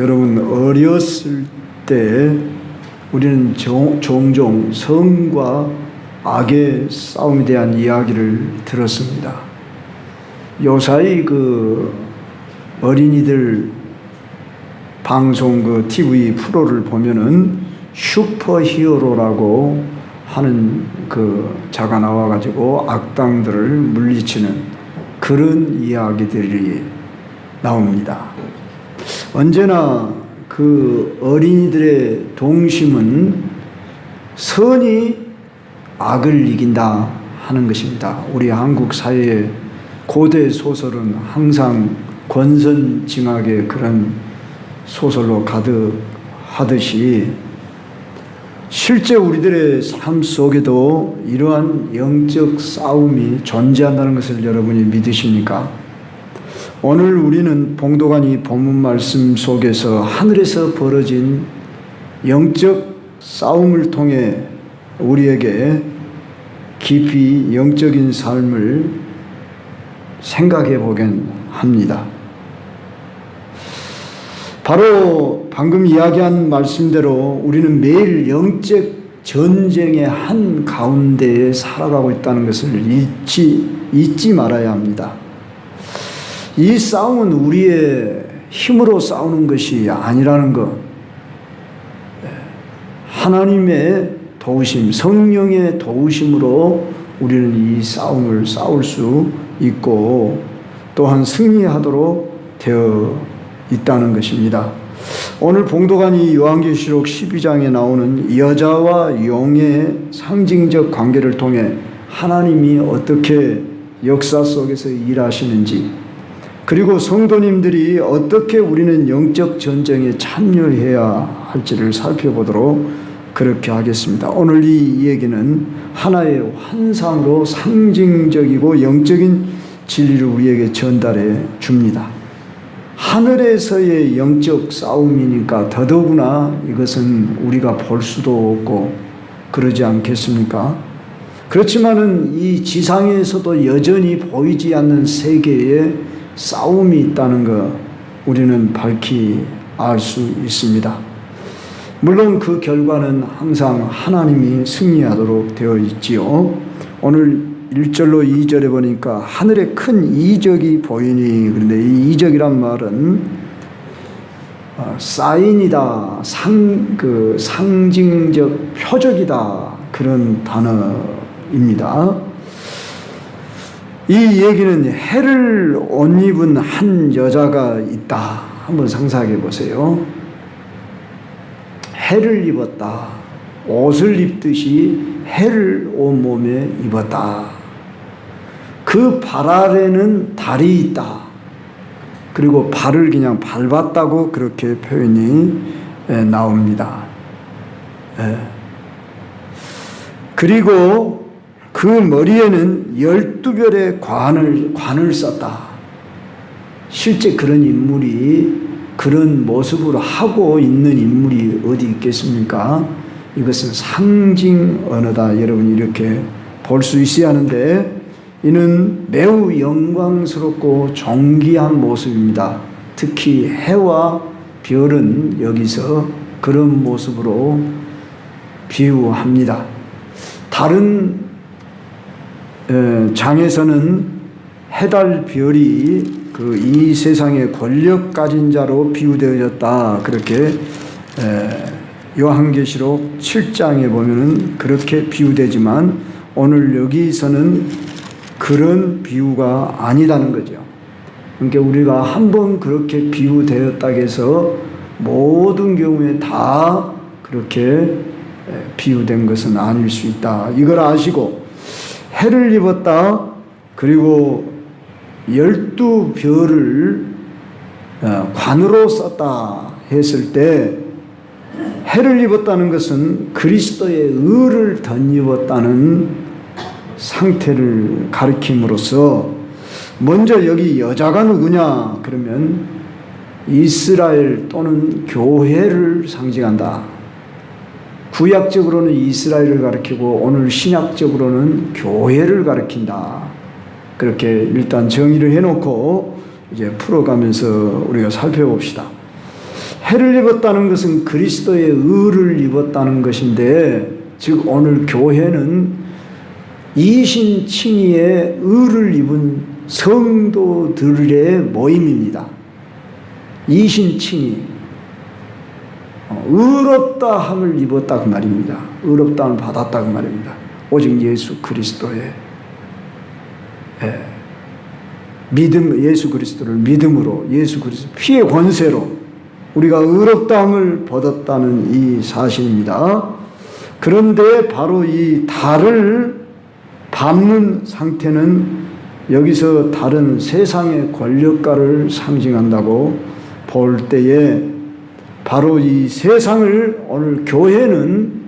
여러분, 어렸을 때 우리는 종종 성과 악의 싸움에 대한 이야기를 들었습니다. 요사이 그 어린이들 방송 TV 프로를 보면은 슈퍼히어로라고 하는 그 자가 나와가지고 악당들을 물리치는 그런 이야기들이 나옵니다. 언제나 그 어린이들의 동심은 선이 악을 이긴다 하는 것입니다. 우리 한국 사회의 고대 소설은 항상 권선징악의 그런 소설로 가득하듯이 실제 우리들의 삶 속에도 이러한 영적 싸움이 존재한다는 것을 여러분이 믿으십니까? 오늘 우리는 봉도관이 본문 말씀 속에서 하늘에서 벌어진 영적 싸움을 통해 우리에게 깊이 영적인 삶을 생각해 보긴 합니다. 바로 방금 이야기한 말씀대로 우리는 매일 영적 전쟁의 한 가운데에 살아가고 있다는 것을 잊지 말아야 합니다. 이 싸움은 우리의 힘으로 싸우는 것이 아니라는 것, 하나님의 도우심, 성령의 도우심으로 우리는 이 싸움을 싸울 수 있고 또한 승리하도록 되어 있다는 것입니다. 오늘 봉도관이 요한계시록 12장에 나오는 여자와 용의 상징적 관계를 통해 하나님이 어떻게 역사 속에서 일하시는지, 그리고 성도님들이 어떻게 우리는 영적 전쟁에 참여해야 할지를 살펴보도록 그렇게 하겠습니다. 오늘 이 얘기는 하나의 환상으로 상징적이고 영적인 진리를 우리에게 전달해 줍니다. 하늘에서의 영적 싸움이니까 더더구나 이것은 우리가 볼 수도 없고 그러지 않겠습니까? 그렇지만은 이 지상에서도 여전히 보이지 않는 세계에 싸움이 있다는 것 우리는 밝히 알 수 있습니다. 물론 그 결과는 항상 하나님이 승리하도록 되어 있지요. 오늘 1절로 2절에 보니까 하늘에 큰 이적이 보이니, 그런데 이 이적이란 말은 사인이다, 상징적 표적이다, 그런 단어입니다. 이 얘기는 해를 옷 입은 한 여자가 있다. 한번 상상해 보세요. 해를 입었다. 옷을 입듯이 해를 온몸에 입었다. 그 발 아래는 달이 있다. 그리고 발을 그냥 밟았다고 그렇게 표현이 나옵니다. 그리고 그 머리에는 12별의 관을 썼다. 실제 그런 인물이 그런 모습으로 하고 있는 인물이 어디 있겠습니까? 이것은 상징 언어다. 여러분 이렇게 볼 수 있어야 하는데 이는 매우 영광스럽고 존귀한 모습입니다. 특히 해와 별은 여기서 그런 모습으로 비유합니다. 다른 장에서는 해달 별이 이 세상의 권력 가진 자로 비유되어졌다. 그렇게 요한계시록 7장에 보면은 그렇게 비유되지만 오늘 여기서는 그런 비유가 아니다는 거죠. 그러니까 우리가 한번 그렇게 비유되었다고 해서 모든 경우에 다 그렇게 비유된 것은 아닐 수 있다. 이걸 아시고 해를 입었다. 그리고 12별을 관으로 썼다 했을 때 해를 입었다는 것은 그리스도의 의를 덧입었다는 상태를 가리킴으로써 먼저 여기 여자가 누구냐 그러면 이스라엘 또는 교회를 상징한다. 구약적으로는 이스라엘을 가리키고 오늘 신약적으로는 교회를 가리킨다. 그렇게 일단 정의를 해놓고 이제 풀어가면서 우리가 살펴봅시다. 해를 입었다는 것은 그리스도의 의를 입었다는 것인데, 즉 오늘 교회는 이신칭의의 의를 입은 성도들의 모임입니다. 이신칭의, 의롭다 함을 입었다 그 말입니다. 의롭다 함을 받았다 그 말입니다. 오직 예수 그리스도의 믿음, 예수 그리스도를 믿음으로, 예수 그리스도 피의 권세로 우리가 의롭다함을 받았다는 이 사실입니다. 그런데 바로 이 달을 밟는 상태는 여기서 다른 세상의 권력가를 상징한다고 볼 때에, 바로 이 세상을 오늘 교회는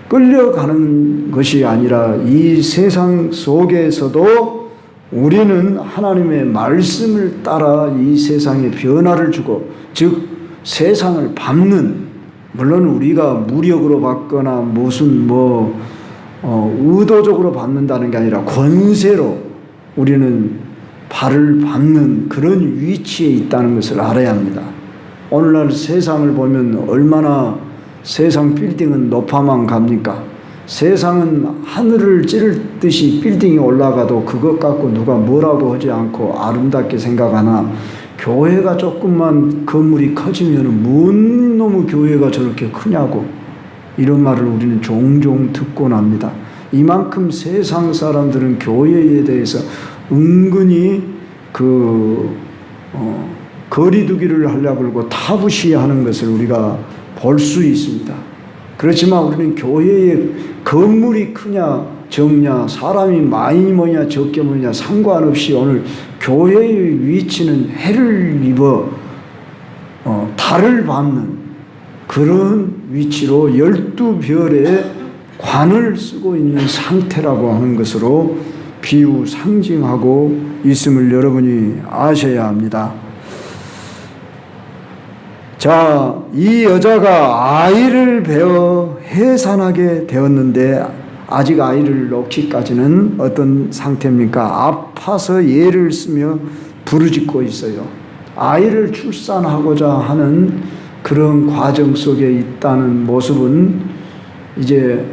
끌려가는 것이 아니라 이 세상 속에서도 우리는 하나님의 말씀을 따라 이 세상에 변화를 주고, 즉 세상을 밟는, 물론 우리가 무력으로 받거나 무슨 의도적으로 받는다는 게 아니라 권세로 우리는 발을 밟는 그런 위치에 있다는 것을 알아야 합니다. 오늘날 세상을 보면 얼마나 세상 빌딩은 높아만 갑니까? 세상은 하늘을 찌를 듯이 빌딩이 올라가도 그것 갖고 누가 뭐라고 하지 않고 아름답게 생각하나, 교회가 조금만 건물이 커지면 뭔 놈의 교회가 저렇게 크냐고, 이런 말을 우리는 종종 듣곤 합니다. 이만큼 세상 사람들은 교회에 대해서 은근히 거리두기를 하려고 하고 타부시하는 것을 우리가 볼 수 있습니다. 그렇지만 우리는 교회의 건물이 크냐 적냐, 사람이 많이 모이냐 적게 모이냐 상관없이 오늘 교회의 위치는 해를 입어 달을 밟는 그런 위치로 12별의 관을 쓰고 있는 상태라고 하는 것으로 비유 상징하고 있음을 여러분이 아셔야 합니다. 자, 이 여자가 아이를 베어 해산하게 되었는데 아직 아이를 놓기까지는 어떤 상태입니까? 아파서 예를 쓰며 부르짖고 있어요. 아이를 출산하고자 하는 그런 과정 속에 있다는 모습은 이제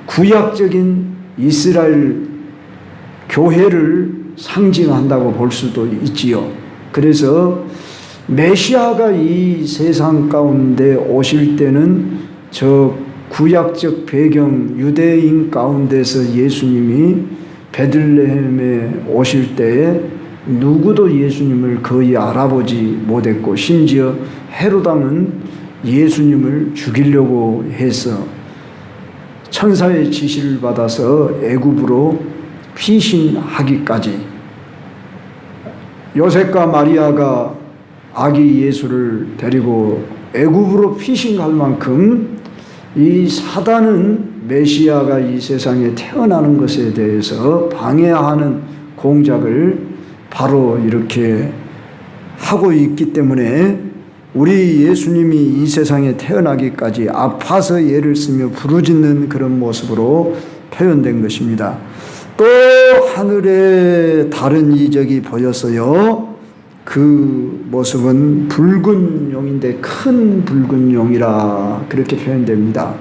구약적인 이스라엘 교회를 상징한다고 볼 수도 있지요. 그래서 메시아가 이 세상 가운데 오실 때는 저 구약적 배경 유대인 가운데서 예수님이 베들레헴에 오실 때에 누구도 예수님을 거의 알아보지 못했고, 심지어 헤롯 왕은 예수님을 죽이려고 해서 천사의 지시를 받아서 애굽으로 피신하기까지, 요셉과 마리아가 아기 예수를 데리고 애굽으로 피신할 만큼 이 사단은 메시아가 이 세상에 태어나는 것에 대해서 방해하는 공작을 바로 이렇게 하고 있기 때문에 우리 예수님이 이 세상에 태어나기까지 아파서 예를 쓰며 부르짖는 그런 모습으로 표현된 것입니다. 또 하늘에 다른 이적이 보였어요. 그 모습은 붉은 용인데 큰 붉은 용이라 그렇게 표현됩니다.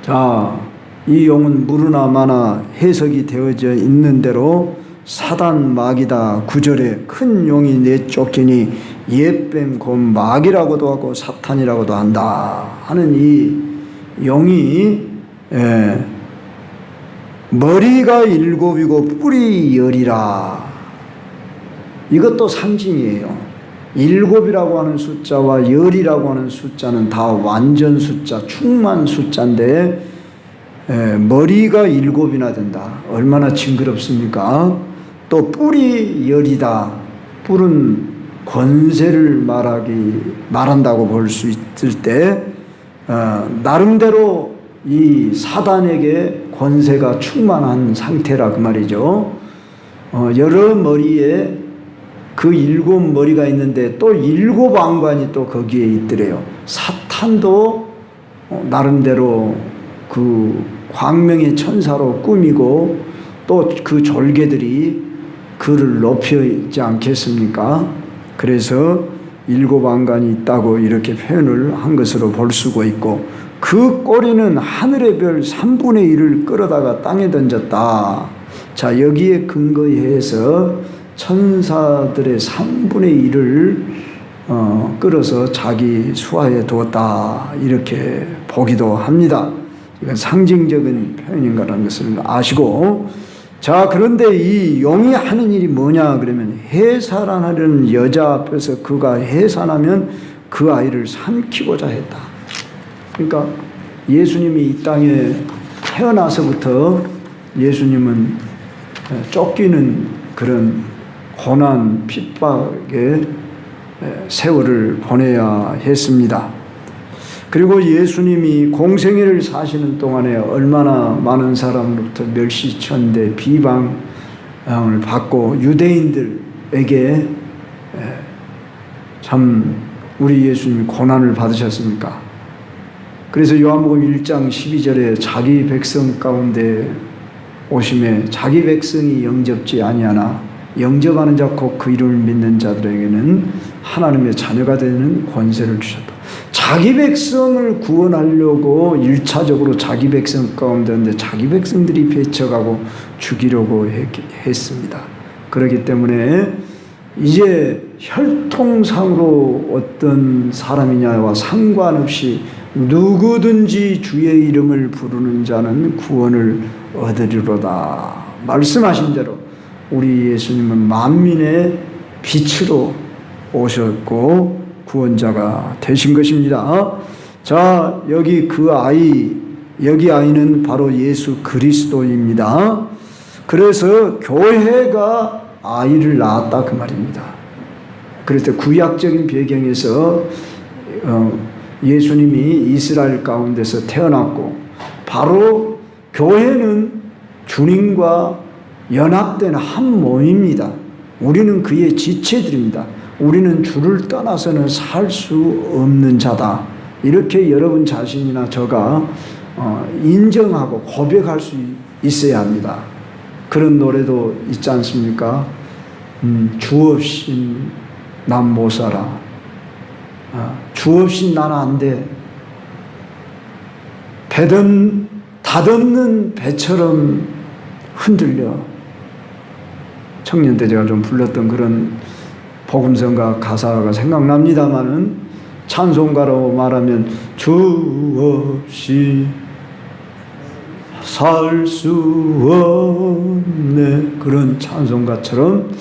자, 이 용은 무르나 마나 해석이 되어져 있는 대로 사단 마귀다. 9절에 큰 용이 내쫓기니 옛뱀 곧 마귀라고도 하고 사탄이라고도 한다 하는 이 용이 머리가 7이고 뿔이 10이라. 이것도 상징이에요. 7이라고 하는 숫자와 10이라고 하는 숫자는 다 완전 숫자, 충만 숫자인데 머리가 7이나 된다. 얼마나 징그럽습니까? 또 뿔이 10이다. 뿔은 권세를 말한다고 볼 수 있을 때 나름대로 이 사단에게 권세가 충만한 상태라 그 말이죠. 여러 머리에 그 7머리가 있는데 또 7왕관이 또 거기에 있더래요. 사탄도 나름대로 그 광명의 천사로 꾸미고 또 그 졸개들이 그를 높이지 않겠습니까? 그래서 7 안간이 있다고 이렇게 표현을 한 것으로 볼 수가 있고, 그 꼬리는 하늘의 별 3분의 1을 끌어다가 땅에 던졌다. 자, 여기에 근거해서 천사들의 3분의 1을 끌어서 자기 수하에 두었다, 이렇게 보기도 합니다. 이건 상징적인 표현인가라는 것을 아시고, 자, 그런데 이 용이 하는 일이 뭐냐 그러면, 해산하려는 여자 앞에서 그가 해산하면 그 아이를 삼키고자 했다. 그러니까 예수님이 이 땅에 태어나서부터 예수님은 쫓기는 그런 고난 핍박의 세월을 보내야 했습니다. 그리고 예수님이 공생애를 사시는 동안에 얼마나 많은 사람으로부터 멸시천대 비방을 받고, 유대인들에게 참 우리 예수님이 고난을 받으셨습니까? 그래서 요한복음 1장 12절에 자기 백성 가운데 오심에 자기 백성이 영접지 아니하나 영접하는 자 곧 그 이름을 믿는 자들에게는 하나님의 자녀가 되는 권세를 주셨다. 자기 백성을 구원하려고 1차적으로 자기 백성 가운데 있는데 자기 백성들이 배척하고 죽이려고 했습니다. 그렇기 때문에 이제 혈통상으로 어떤 사람이냐와 상관없이 누구든지 주의 이름을 부르는 자는 구원을 얻으리로다. 말씀하신 대로 우리 예수님은 만민의 빛으로 오셨고 구원자가 되신 것입니다. 자, 여기 그 아이, 여기 아이는 바로 예수 그리스도입니다. 그래서 교회가 아이를 낳았다 그 말입니다. 그래서 구약적인 배경에서 예수님이 이스라엘 가운데서 태어났고, 바로 교회는 주님과 연합된 한 몸입니다. 우리는 그의 지체들입니다. 우리는 주를 떠나서는 살 수 없는 자다. 이렇게 여러분 자신이나 저가 인정하고 고백할 수 있어야 합니다. 그런 노래도 있지 않습니까? 주 없인 난 못 살아. 주 없인 나는 안 돼. 닷없는 배처럼 흔들려. 청년 때 제가 좀 불렀던 그런 복음성가 가사가 생각납니다마는, 찬송가로 말하면 주 없이 살 수 없네, 그런 찬송가처럼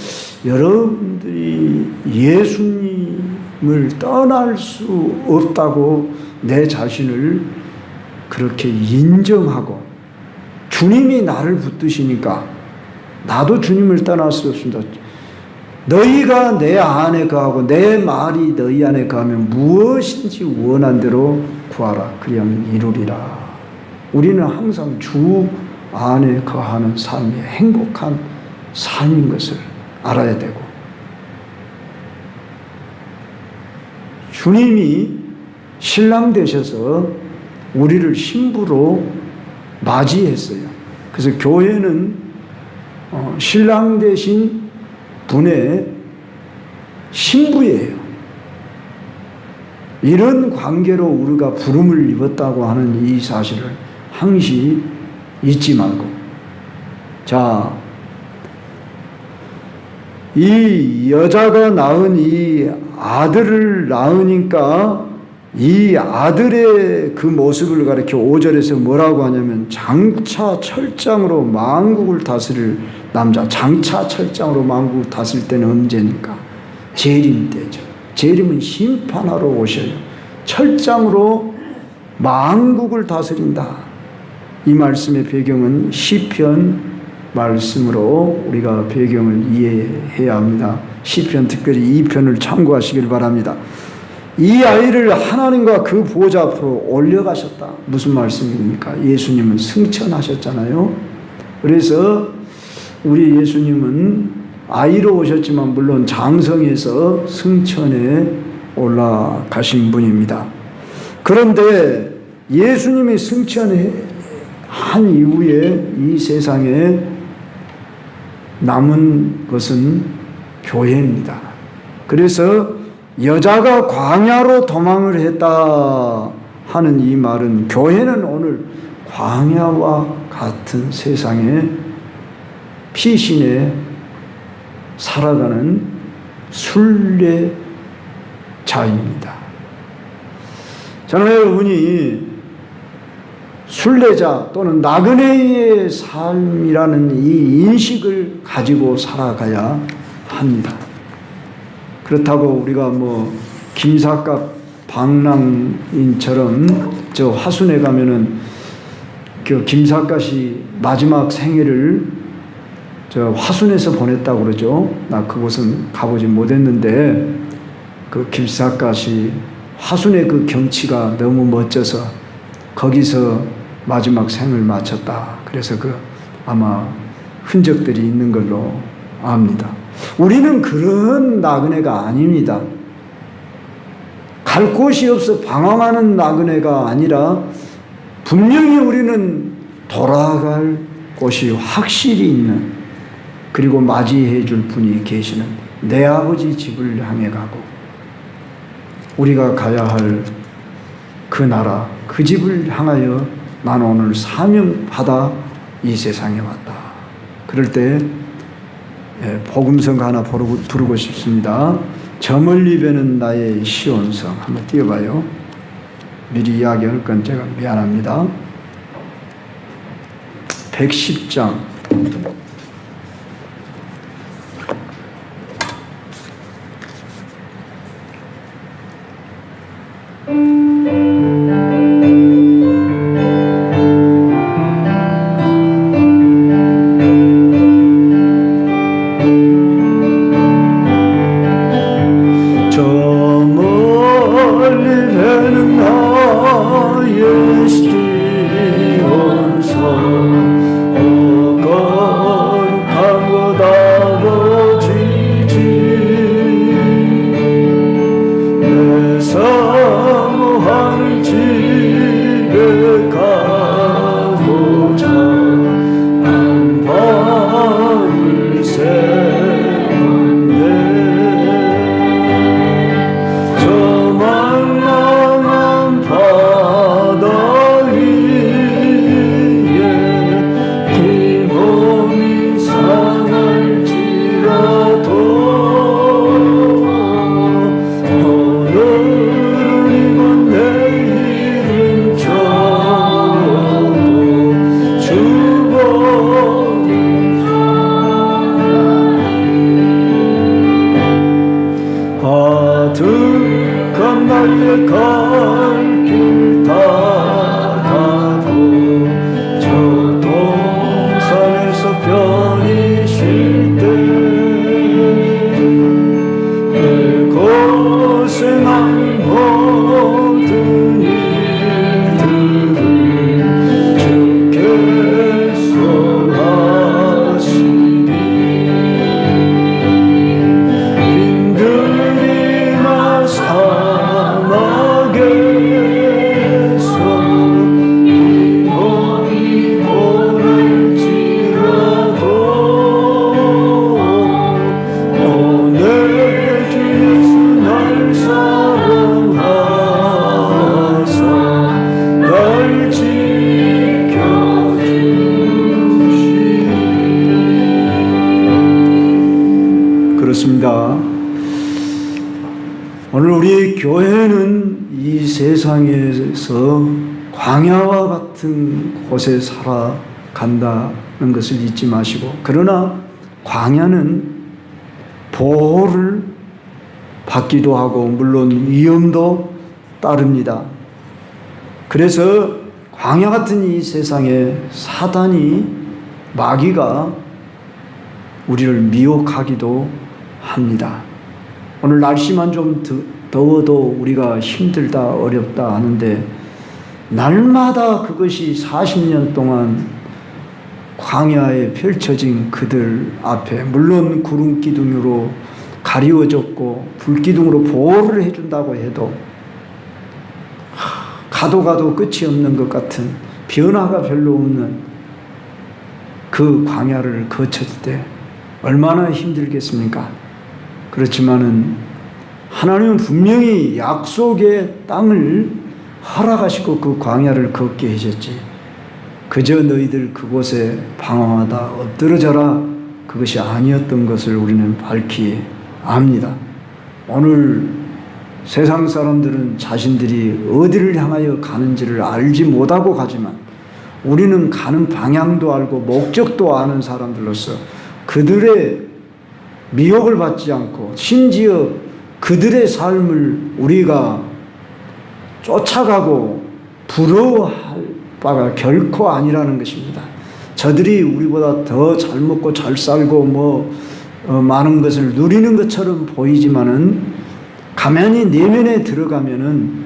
여러분들이 예수님을 떠날 수 없다고 내 자신을 그렇게 인정하고, 주님이 나를 붙드시니까 나도 주님을 떠날 수 없습니다. 너희가 내 안에 거하고 내 말이 너희 안에 거하면 무엇인지 원한 대로 구하라. 그리하면 이루리라. 우리는 항상 주 안에 거하는 삶이 행복한 삶인 것을 알아야 되고, 주님이 신랑 되셔서 우리를 신부로 맞이했어요. 그래서 교회는 신랑 되신 분의 신부예요. 이런 관계로 우리가 부름을 입었다고 하는 이 사실을 항시 잊지 말고, 자, 이 여자가 낳은 이 아들을 낳으니까 이 아들의 그 모습을 가리켜 5절에서 뭐라고 하냐면, 장차 철장으로 만국을 다스릴 남자. 장차 철장으로 만국을 다스릴 때는 언제입니까? 재림 때죠. 재림은 심판하러 오셔요. 철장으로 만국을 다스린다. 이 말씀의 배경은 시편 말씀으로 우리가 배경을 이해해야 합니다. 시편 특별히 2편을 참고하시길 바랍니다. 이 아이를 하나님과 그 보좌 앞으로 올려가셨다. 무슨 말씀입니까? 예수님은 승천하셨잖아요. 그래서 우리 예수님은 아이로 오셨지만 물론 장성에서 승천에 올라가신 분입니다. 그런데 예수님이 승천한 이후에 이 세상에 남은 것은 교회입니다. 그래서 여자가 광야로 도망을 했다 하는 이 말은 교회는 오늘 광야와 같은 세상에 피신에 살아가는 순례자입니다. 저는 여러분이 순례자 또는 나그네의 삶이라는 이 인식을 가지고 살아가야 합니다. 그렇다고 우리가 김삿갓 방랑인처럼 저 화순에 가면은 그 김삿갓이 마지막 생애를 저 화순에서 보냈다고 그러죠. 나 그곳은 가보지 못했는데 그 김삿갓이 화순의 그 경치가 너무 멋져서 거기서 마지막 생을 마쳤다. 그래서 그 아마 흔적들이 있는 걸로 압니다. 우리는 그런 나그네가 아닙니다. 갈 곳이 없어 방황하는 나그네가 아니라 분명히 우리는 돌아갈 곳이 확실히 있는, 그리고 맞이해 줄 분이 계시는 내 아버지 집을 향해 가고 우리가 가야 할 그 나라, 그 집을 향하여 나는 오늘 사명받아 이 세상에 왔다. 그럴 때 복음성 하나 부르고 싶습니다. 저 멀리 뵈는 나의 시온성 한번 띄워봐요. 미리 이야기할 건 제가 미안합니다. 110장 오늘 우리 교회는 이 세상에서 광야와 같은 곳에 살아간다는 것을 잊지 마시고, 그러나 광야는 보호를 받기도 하고 물론 위험도 따릅니다. 그래서 광야 같은 이 세상에 사단이, 마귀가 우리를 미혹하기도 합니다. 오늘 날씨만 좀 더워도 우리가 힘들다 어렵다 하는데, 날마다 그것이 40년 동안 광야에 펼쳐진 그들 앞에, 물론 구름 기둥으로 가리워졌고 불기둥으로 보호를 해준다고 해도 가도 끝이 없는 것 같은, 변화가 별로 없는 그 광야를 거칠 때 얼마나 힘들겠습니까? 그렇지만은 하나님은 분명히 약속의 땅을 허락하시고 그 광야를 걷게 하셨지. 그저 너희들 그곳에 방황하다 엎드러져라, 그것이 아니었던 것을 우리는 밝히 압니다. 오늘 세상 사람들은 자신들이 어디를 향하여 가는지를 알지 못하고 가지만 우리는 가는 방향도 알고 목적도 아는 사람들로서 그들의 미혹을 받지 않고 심지어 그들의 삶을 우리가 쫓아가고 부러워할 바가 결코 아니라는 것입니다. 저들이 우리보다 더 잘 먹고 잘 살고 많은 것을 누리는 것처럼 보이지만은 가만히 내면에 들어가면은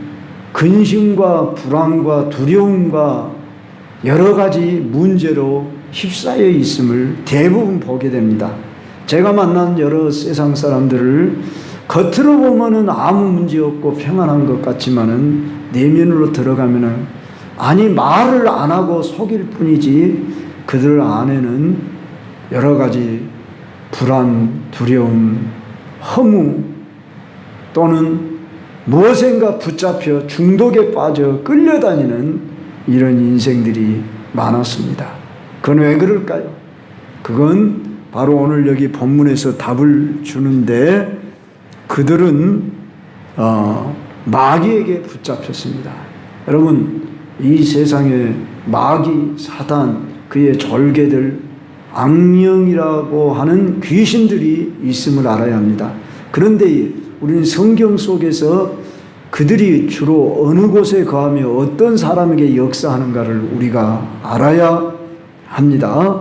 근심과 불안과 두려움과 여러 가지 문제로 휩싸여 있음을 대부분 보게 됩니다. 제가 만난 여러 세상 사람들을 겉으로 보면은 아무 문제 없고 평안한 것 같지만은 내면으로 들어가면은 아니 말을 안 하고 속일 뿐이지 그들 안에는 여러 가지 불안, 두려움, 허무 또는 무엇인가 붙잡혀 중독에 빠져 끌려다니는 이런 인생들이 많았습니다. 그건 왜 그럴까요? 그건 바로 오늘 여기 본문에서 답을 주는데 그들은 마귀에게 붙잡혔습니다. 여러분, 이 세상에 마귀, 사단, 그의 졸개들, 악령이라고 하는 귀신들이 있음을 알아야 합니다. 그런데 우리는 성경 속에서 그들이 주로 어느 곳에 거하며 어떤 사람에게 역사하는가를 우리가 알아야 합니다.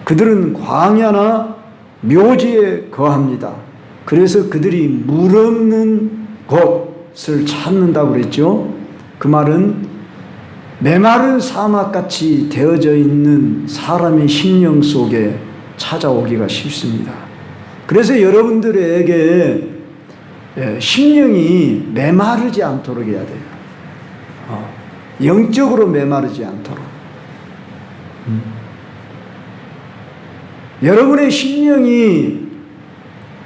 그들은 광야나 묘지에 거합니다. 그래서 그들이 물 없는 곳을 찾는다고 그랬죠. 그 말은 메마른 사막같이 되어져 있는 사람의 심령 속에 찾아오기가 쉽습니다. 그래서 여러분들에게 심령이 메마르지 않도록 해야 돼요. 영적으로 메마르지 않도록. 여러분의 심령이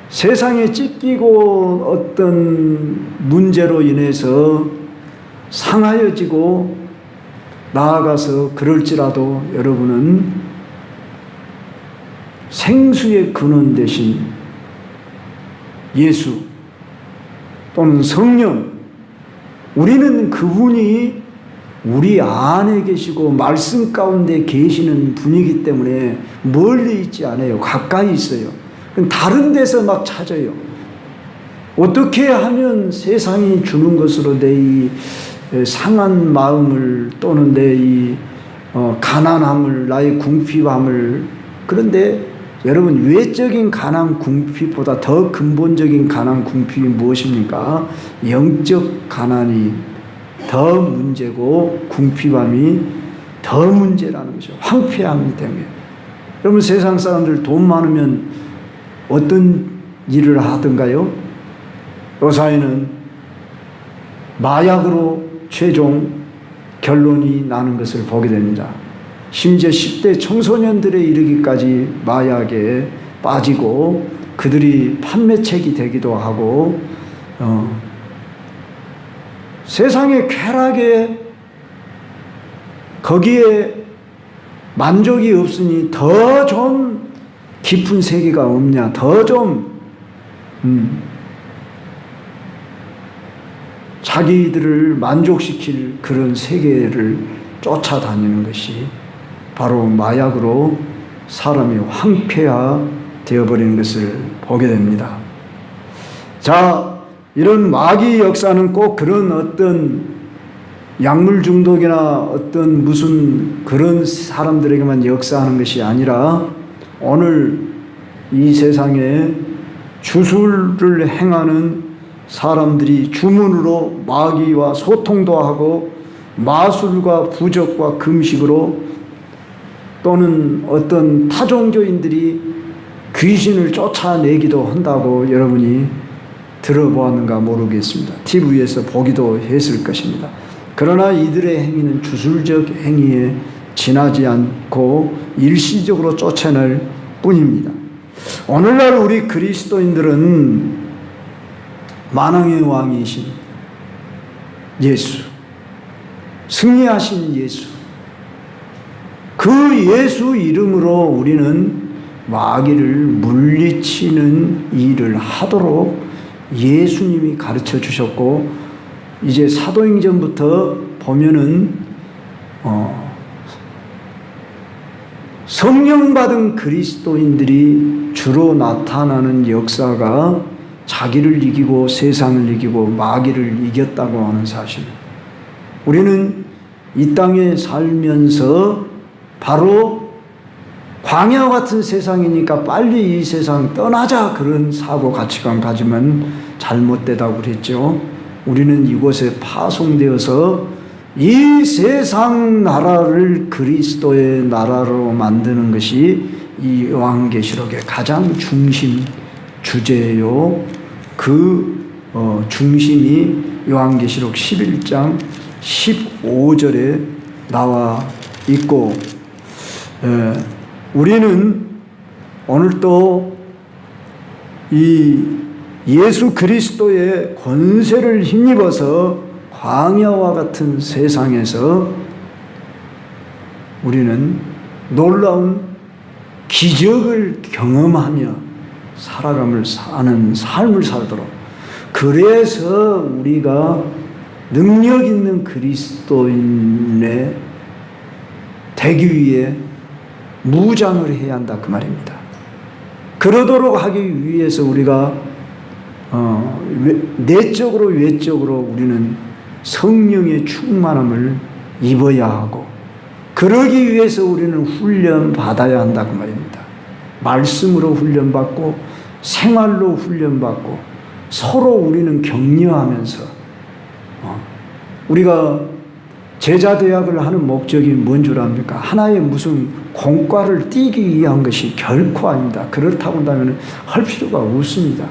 세상에 찢기고 어떤 문제로 인해서 상하여지고 나아가서 그럴지라도 여러분은 생수의 근원 대신 예수 또는 성령, 우리는 그분이 우리 안에 계시고 말씀 가운데 계시는 분이기 때문에 멀리 있지 않아요. 가까이 있어요. 다른 데서 막 찾아요. 어떻게 하면 세상이 주는 것으로 내 이 상한 마음을 또는 내 이 가난함을, 나의 궁핍함을, 그런데 여러분 외적인 가난 궁핍보다 더 근본적인 가난 궁핍이 무엇입니까? 영적 가난이 더 문제고 궁핍함이 더 문제라는 거죠. 황폐함이 때문에. 여러분 세상 사람들 돈 많으면 어떤 일을 하던가요? 요사이는 마약으로 최종 결론이 나는 것을 보게 됩니다. 심지어 10대 청소년들에 이르기까지 마약에 빠지고 그들이 판매책이 되기도 하고 세상의 쾌락에 거기에 만족이 없으니 더 좀 깊은 세계가 없냐, 더 좀 자기들을 만족시킬 그런 세계를 쫓아다니는 것이 바로 마약으로 사람이 황폐화 되어버리는 것을 보게 됩니다. 자, 이런 마귀 역사는 꼭 그런 어떤 약물 중독이나 어떤 무슨 그런 사람들에게만 역사하는 것이 아니라 오늘 이 세상에 주술을 행하는 사람들이 주문으로 마귀와 소통도 하고 마술과 부적과 금식으로 또는 어떤 타종교인들이 귀신을 쫓아내기도 한다고 여러분이 들어보았는가 모르겠습니다. TV에서 보기도 했을 것입니다. 그러나 이들의 행위는 주술적 행위에 지나지 않고 일시적으로 쫓아낼 뿐입니다. 오늘날 우리 그리스도인들은 만왕의 왕이신 예수, 승리하신 예수, 그 예수 이름으로 우리는 마귀를 물리치는 일을 하도록 예수님이 가르쳐 주셨고, 이제 사도행전부터 보면은 성령 받은 그리스도인들이 주로 나타나는 역사가 자기를 이기고 세상을 이기고 마귀를 이겼다고 하는 사실. 우리는 이 땅에 살면서 바로 광야와 같은 세상이니까 빨리 이 세상 떠나자, 그런 사고 가치관 가지면 잘못되다고 그랬죠. 우리는 이곳에 파송되어서 이 세상 나라를 그리스도의 나라로 만드는 것이 이 요한계시록의 가장 중심 주제요. 그 중심이 요한계시록 11장 15절에 나와 있고, 우리는 오늘 또 이 예수 그리스도의 권세를 힘입어서 광야와 같은 세상에서 우리는 놀라운 기적을 경험하며 살아감을 사는 삶을 살도록, 그래서 우리가 능력 있는 그리스도인의 되기 위해 무장을 해야 한다, 그 말입니다. 그러도록 하기 위해서 우리가 내적으로 외적으로 우리는 성령의 충만함을 입어야 하고, 그러기 위해서 우리는 훈련 받아야 한다, 그 말입니다. 말씀으로 훈련받고 생활로 훈련받고 서로 우리는 격려하면서, 우리가 제자대학을 하는 목적이 뭔 줄 압니까? 하나의 무슨 공과를 띄기 위한 것이 결코 아닙니다. 그렇다고 한다면 할 필요가 없습니다.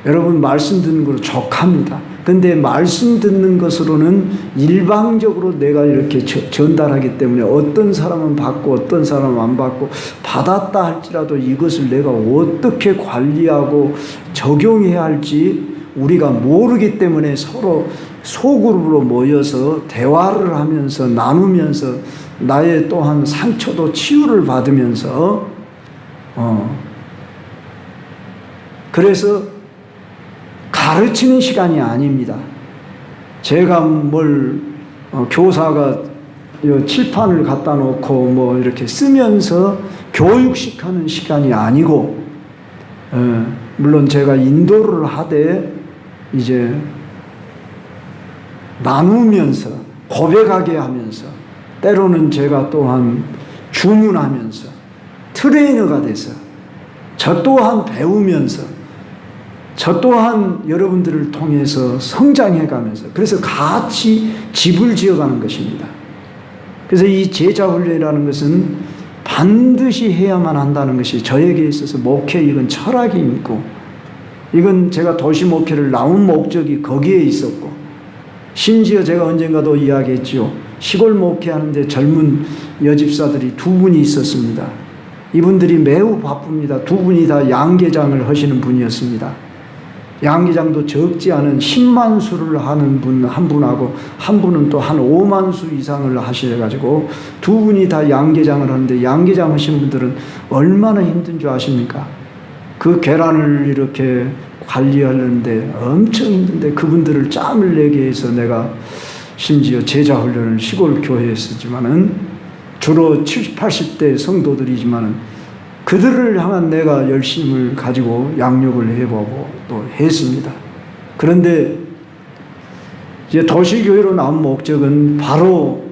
여러분, 말씀 듣는 것으로 족합니다. 근데 말씀 듣는 것으로는 일방적으로 내가 이렇게 전달하기 때문에 어떤 사람은 받고 어떤 사람은 안 받고, 받았다 할지라도 이것을 내가 어떻게 관리하고 적용해야 할지 우리가 모르기 때문에 서로 소그룹으로 모여서 대화를 하면서 나누면서 나의 또한 상처도 치유를 받으면서 그래서 가르치는 시간이 아닙니다. 제가 교사가 칠판을 갖다 놓고 이렇게 쓰면서 교육식하는 시간이 아니고, 물론 제가 인도를 하되 이제 나누면서 고백하게 하면서, 때로는 제가 또한 주문하면서 트레이너가 돼서 저 또한 배우면서 저 또한 여러분들을 통해서 성장해 가면서, 그래서 같이 집을 지어가는 것입니다. 그래서 이 제자 훈련이라는 것은 반드시 해야만 한다는 것이 저에게 있어서 목회, 이건 철학이 있고, 이건 제가 도시 목회를 나온 목적이 거기에 있었고, 심지어 제가 언젠가도 이야기했죠. 시골 목회하는데 젊은 여집사들이 두 분이 있었습니다. 이분들이 매우 바쁩니다. 두 분이 다 양계장을 하시는 분이었습니다. 양계장도 적지 않은 10만 수를 하는 분 한 분하고, 한 분은 또 한 5만 수 이상을 하셔가지고 두 분이 다 양계장을 하는데, 양계장 하시는 분들은 얼마나 힘든 줄 아십니까? 그 계란을 이렇게 관리하는데 엄청 힘든데, 그분들을 짬을 내게 해서 내가 심지어 제자 훈련을 시골 교회에 했었지만은, 주로 70, 80대 성도들이지만은 그들을 향한 내가 열심을 가지고 양육을 해보고 또 했습니다. 그런데 이제 도시교회로 나온 목적은 바로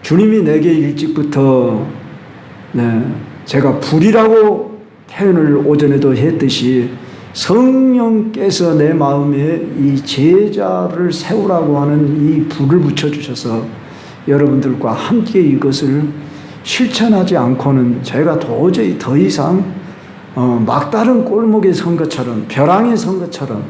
주님이 내게 일찍부터 제가 불이라고 표현을 오전에도 했듯이, 성령께서 내 마음에 이 제자를 세우라고 하는 이 불을 붙여주셔서 여러분들과 함께 이것을 실천하지 않고는 제가 도저히 더 이상 막다른 골목에 선 것처럼, 벼랑에 선 것처럼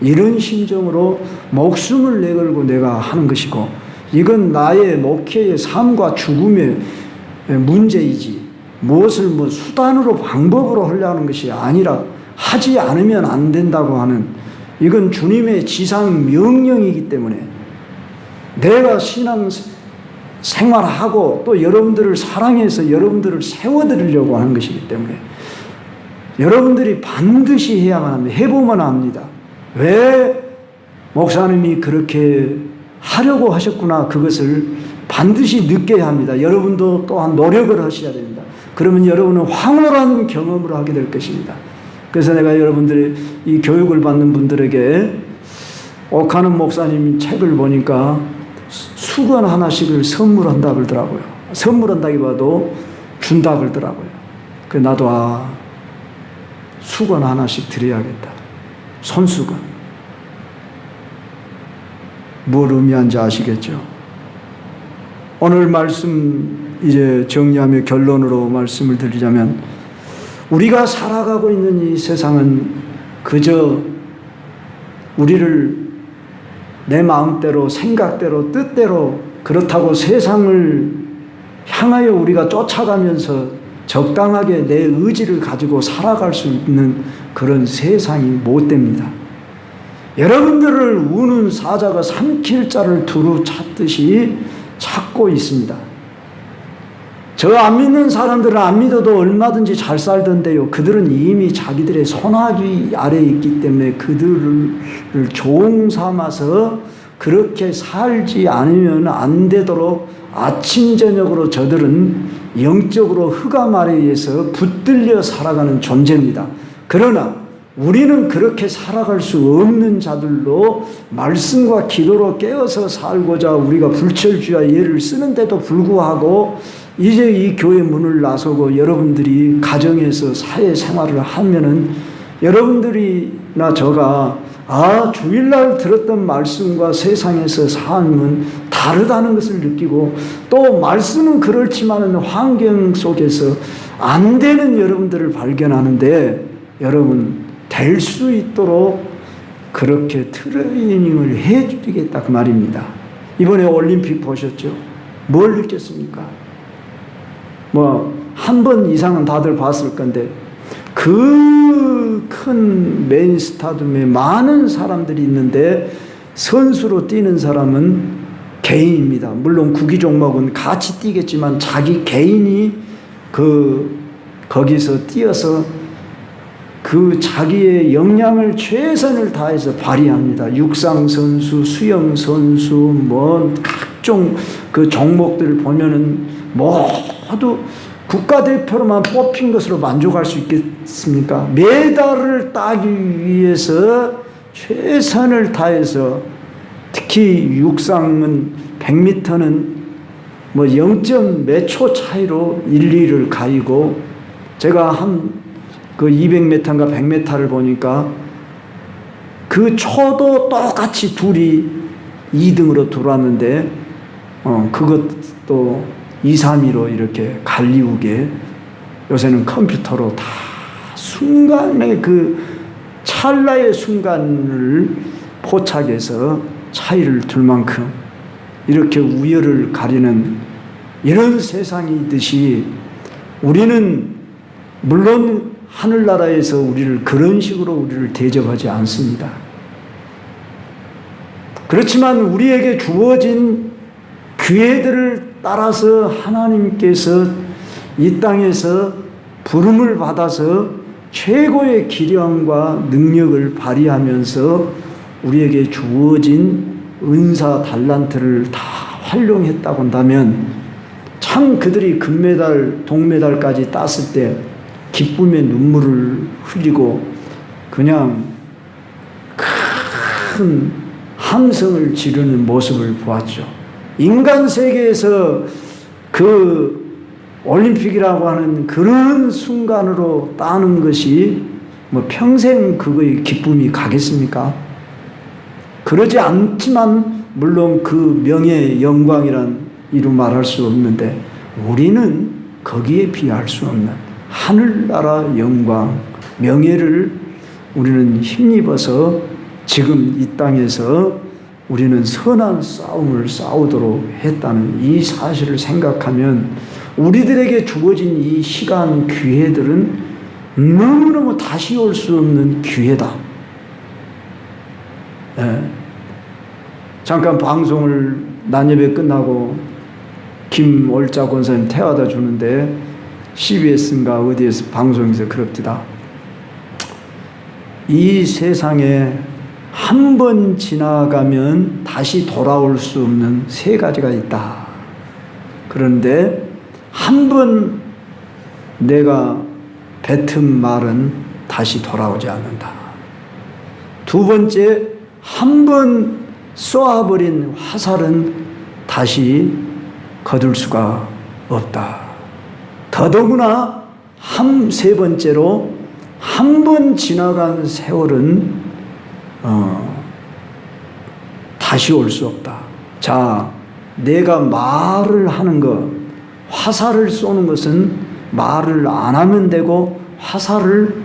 이런 심정으로 목숨을 내걸고 내가 하는 것이고, 이건 나의 목회의 삶과 죽음의 문제이지 무엇을 수단으로 방법으로 하려는 것이 아니라 하지 않으면 안 된다고 하는, 이건 주님의 지상 명령이기 때문에 내가 신앙 생활하고 또 여러분들을 사랑해서 여러분들을 세워드리려고 하는 것이기 때문에 여러분들이 반드시 해야만 합니다. 해보면 압니다. 왜 목사님이 그렇게 하려고 하셨구나, 그것을 반드시 느껴야 합니다. 여러분도 또한 노력을 하셔야 됩니다. 그러면 여러분은 황홀한 경험을 하게 될 것입니다. 그래서 내가 여러분들이 이 교육을 받는 분들에게 옥하는 목사님 책을 보니까 수건 하나씩을 선물한다 그러더라고요. 선물한다기보다도 준다 그러더라고요. 그래서 나도 수건 하나씩 드려야겠다. 손수건. 뭘 의미한지 아시겠죠? 오늘 말씀 이제 정리하며 결론으로 말씀을 드리자면, 우리가 살아가고 있는 이 세상은 그저 우리를 내 마음대로, 생각대로, 뜻대로, 그렇다고 세상을 향하여 우리가 쫓아가면서 적당하게 내 의지를 가지고 살아갈 수 있는 그런 세상이 못 됩니다. 여러분들을 우는 사자가 삼킬 자를 두루 찾듯이 찾고 있습니다. 저 안 믿는 사람들은 안 믿어도 얼마든지 잘 살던데요. 그들은 이미 자기들의 손아귀 아래에 있기 때문에 그들을 종 삼아서 그렇게 살지 않으면 안 되도록 아침 저녁으로 저들은 영적으로 흑암 아래에서 붙들려 살아가는 존재입니다. 그러나 우리는 그렇게 살아갈 수 없는 자들로 말씀과 기도로 깨어서 살고자 우리가 불철주야 예를 쓰는데도 불구하고 이제 이 교회 문을 나서고 여러분들이 가정에서 사회생활을 하면은 여러분들이나 저가 주일날 들었던 말씀과 세상에서 삶은 다르다는 것을 느끼고, 또 말씀은 그렇지만은 환경 속에서 안 되는 여러분들을 발견하는데, 여러분 될 수 있도록 그렇게 트레이닝을 해주겠다 그 말입니다. 이번에 올림픽 보셨죠? 뭘 느꼈습니까? 한 번 이상은 다들 봤을 건데, 그 큰 메인 스타디움에 많은 사람들이 있는데 선수로 뛰는 사람은 개인입니다. 물론 구기 종목은 같이 뛰겠지만 자기 개인이 거기서 뛰어서 그 자기의 역량을 최선을 다해서 발휘합니다. 육상 선수, 수영 선수, 각종 그 종목들을 보면은 모두 국가대표로만 뽑힌 것으로 만족할 수 있겠습니까? 메달을 따기 위해서 최선을 다해서, 특히 육상은 100m는 0. 몇 초 차이로 1, 2를 가이고, 제가 그 200m인가 100m를 보니까 그 초도 똑같이 둘이 2등으로 들어왔는데, 그것도 2, 3위로 이렇게 갈리우게 요새는 컴퓨터로 다 순간의 그 찰나의 순간을 포착해서 차이를 둘 만큼 이렇게 우열을 가리는 이런 세상이듯이, 우리는 물론 하늘나라에서 우리를 그런 식으로 우리를 대접하지 않습니다. 그렇지만 우리에게 주어진 기회들을 따라서 하나님께서 이 땅에서 부름을 받아서 최고의 기량과 능력을 발휘하면서 우리에게 주어진 은사 달란트를 다 활용했다고 한다면, 참 그들이 금메달, 동메달까지 땄을 때 기쁨의 눈물을 흘리고 그냥 큰 함성을 지르는 모습을 보았죠. 인간 세계에서 그 올림픽이라고 하는 그런 순간으로 따는 것이 평생 그거의 기쁨이 가겠습니까? 그러지 않지만 물론 그 명예, 영광이란 이루 말할 수 없는데, 우리는 거기에 비할 수 없는 하늘나라 영광, 명예를 우리는 힘입어서 지금 이 땅에서 우리는 선한 싸움을 싸우도록 했다는 이 사실을 생각하면 우리들에게 주어진 이 시간 기회들은 너무너무 다시 올 수 없는 기회다. 예. 잠깐 방송을 난예배 끝나고 김월자 권사님 태워다 주는데 CBS인가 어디에서 방송에서 그럽디다. 이 세상에 한 번 지나가면 다시 돌아올 수 없는 세 가지가 있다. 그런데 한 번 내가 뱉은 말은 다시 돌아오지 않는다. 두 번째, 한 번 쏘아버린 화살은 다시 거둘 수가 없다. 더더구나 세 번째로 한 번 지나간 세월은 다시 올 수 없다. 자, 내가 말을 하는 것, 화살을 쏘는 것은 말을 안 하면 되고 화살을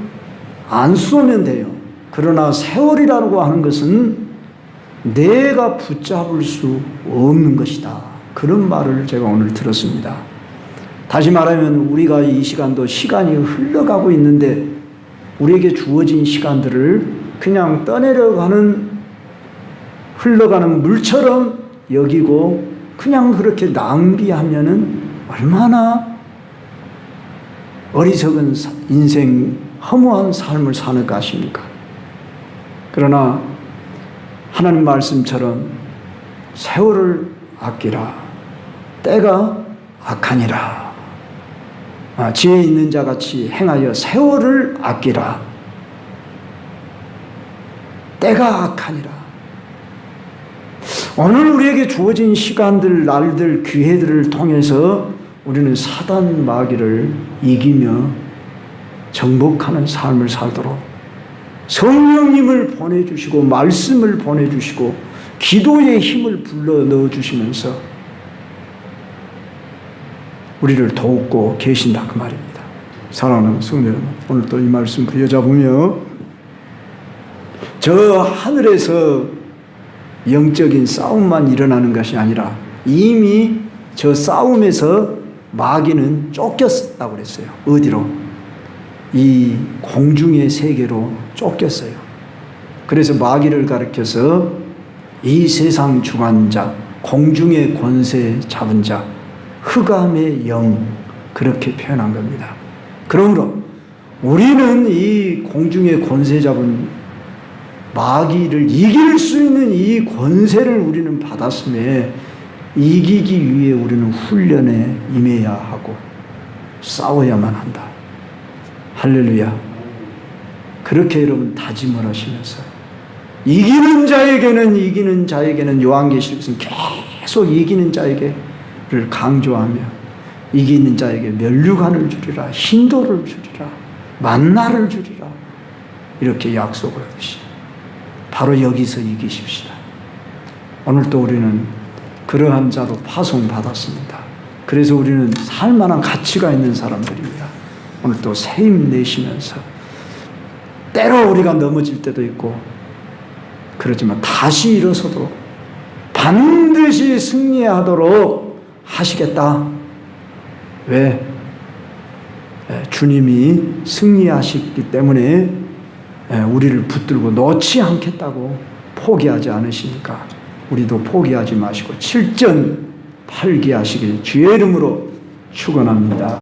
안 쏘면 돼요. 그러나 세월이라고 하는 것은 내가 붙잡을 수 없는 것이다. 그런 말을 제가 오늘 들었습니다. 다시 말하면 우리가 이 시간도 시간이 흘러가고 있는데 우리에게 주어진 시간들을 그냥 떠내려가는 흘러가는 물처럼 여기고 그냥 그렇게 낭비하면은 얼마나 어리석은 인생, 허무한 삶을 사는가 하십니까? 그러나 하나님 말씀처럼 세월을 아끼라. 때가 악하니라. 지혜 있는 자같이 행하여 세월을 아끼라. 때가 악하니라. 오늘 우리에게 주어진 시간들, 날들, 기회들을 통해서 우리는 사단 마귀를 이기며 정복하는 삶을 살도록 성령님을 보내주시고 말씀을 보내주시고 기도의 힘을 불러 넣어주시면서 우리를 돕고 계신다 그 말입니다. 사랑하는 성도 여러분, 오늘 또 이 말씀 부여잡으며 저 하늘에서 영적인 싸움만 일어나는 것이 아니라 이미 저 싸움에서 마귀는 쫓겼다고 그랬어요. 어디로? 이 공중의 세계로 쫓겼어요. 그래서 마귀를 가리켜서 이 세상 주관자, 공중의 권세 잡은 자, 흑암의 영, 그렇게 표현한 겁니다. 그러므로 우리는 이 공중의 권세 잡은 마귀를 이길 수 있는 이 권세를 우리는 받았음에 이기기 위해 우리는 훈련에 임해야 하고 싸워야만 한다. 할렐루야. 그렇게 여러분 다짐을 하시면서 이기는 자에게는 요한계시록에서는 계속 이기는 자에게를 강조하며 이기는 자에게 면류관을 주리라, 흰돌을 주리라, 만나를 주리라 이렇게 약속을 하듯이 바로 여기서 이기십시다. 오늘도 우리는 그러한 자로 파송받았습니다. 그래서 우리는 살만한 가치가 있는 사람들입니다. 오늘 또 새 힘 내시면서 때로 우리가 넘어질 때도 있고 그러지만 다시 일어서도록 반드시 승리하도록 하시겠다. 왜? 주님이 승리하시기 때문에 우리를 붙들고 놓지 않겠다고 포기하지 않으시니까 우리도 포기하지 마시고 7전 8기 하시길 주의 이름으로 축원합니다.